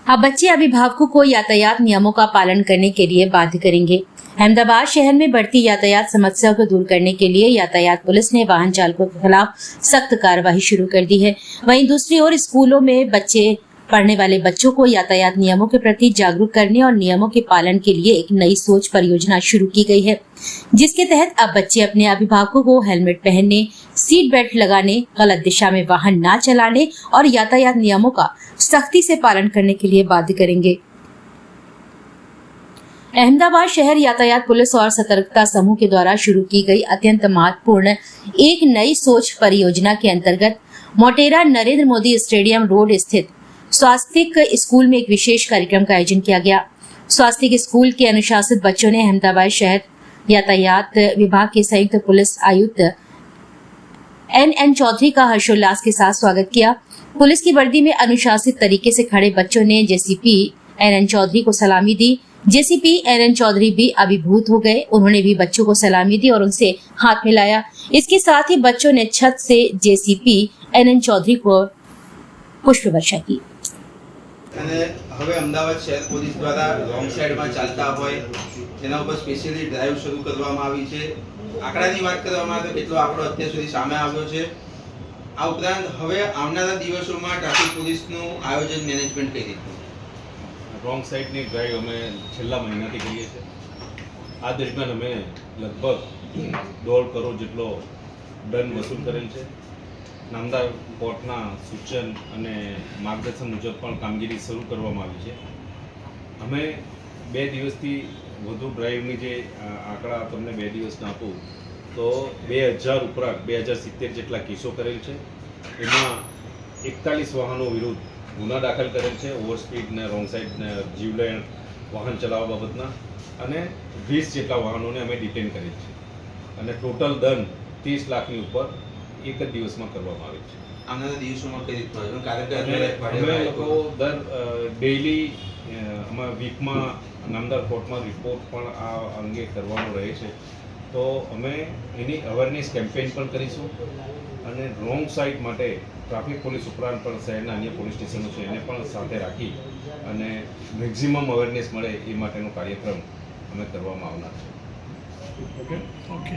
अब बच्चे अभिभावकों को यातायात नियमों का पालन करने के लिए बाध्य करेंगे। अहमदाबाद शहर में बढ़ती यातायात समस्या को दूर करने के लिए यातायात पुलिस ने वाहन चालकों के खिलाफ सख्त कार्रवाई शुरू कर दी है। वहीं दूसरी ओर स्कूलों में पढ़ने वाले बच्चों को यातायात नियमों के प्रति जागरूक करने और नियमों के पालन के लिए एक नई सोच परियोजना शुरू की गई है, जिसके तहत अब बच्चे अपने अभिभावकों को हेलमेट पहनने, सीट बेल्ट लगाने, गलत दिशा में वाहन न चलाने और यातायात नियमों का सख्ती से पालन करने के लिए बाध्य करेंगे। अहमदाबाद शहर यातायात पुलिस और सतर्कता समूह के द्वारा शुरू की गई अत्यंत महत्वपूर्ण एक नई सोच परियोजना के अंतर्गत मोटेरा नरेंद्र मोदी स्टेडियम रोड स्थित स्वास्तिक स्कूल में एक विशेष कार्यक्रम का आयोजन किया गया। स्वास्तिक स्कूल के अनुशासित बच्चों ने अहमदाबाद शहर यातायात विभाग के संयुक्त पुलिस आयुक्त एन चौधरी का हर्षोल्लास के साथ स्वागत किया। पुलिस की वर्दी में अनुशासित तरीके से खड़े बच्चों ने जेसीपी एन चौधरी को सलामी दी। जेसीपी एन चौधरी भी अभिभूत हो गए। उन्होंने भी बच्चों को सलामी दी और उनसे हाथ मिलाया। इसके साथ ही बच्चों ने छत से जेसीपी एन चौधरी को पुष्प वर्षा की। અને હવે અમદાવાદ શહેર પોલીસ દ્વારા રોંગ સાઈડમાં ચાલતા હોય તેના ઉપર સ્પેશિયલી ડ્રાઈવ શરૂ કરવામાં આવી છે। આંકડાની વાત કરવામાં આવે તો કેટલો આંકડો અત્યાર સુધી સામે આવ્યો છે। આ ઉપરાંત હવે આવનારા દિવસોમાં ટ્રાફિક પોલીસનું આયોજન મેનેજમેન્ટ કઈ રીતનું? રોંગ સાઈડની ડ્રાઈવ અમે છેલ્લા મહિનાથી કરીએ છીએ। આ દરમિયાન અમે લગભગ 1.5 કરોડ જેટલો દંડ વસૂલ કરેલ છે। નામદાર કોર્ટના સૂચન અને માર્ગદર્શન મુજબ પણ કામગીરી શરૂ કરવામાં આવી છે। અમે 2 દિવસથી વધુ ડ્રાઈવની જે આંકડા તમને 2 દિવસના આપું તો 2000 ઉપરાંત 2070 જેટલા કેસો કરેલ છે। એમાં 41 વાહનો વિરુદ્ધ ગુના દાખલ કરેલ છે, ઓવર સ્પીડ ને રોંગ સાઈડ ને જીવલેણ વાહન ચલાવવા બાબતના, અને 20 જેટલા વાહનોને અમે ડિટેન કરેલ છે અને ટોટલ દંડ 30 લાખની ઉપર એક જ દિવસમાં કરવામાં આવે છે। આવનારા દિવસોમાં કઈ રીતનું આયોજન? કારણ કે અમે લોકો દર ડેઈલી અમે વીકમાં નામદાર કોર્ટમાં રિપોર્ટ પણ આ અંગે કરવાનો રહે છે, તો અમે એની અવેરનેસ કેમ્પેઇન પણ કરીશું અને રોંગ સાઈડ માટે ટ્રાફિક પોલીસ ઉપરાંત પણ શહેરના અન્ય પોલીસ સ્ટેશનો છે એને પણ સાથે રાખી અને મેક્સિમમ અવેરનેસ મળે એ માટેનો કાર્યક્રમ અમે કરવામાં આવનાર છે। ઓકે.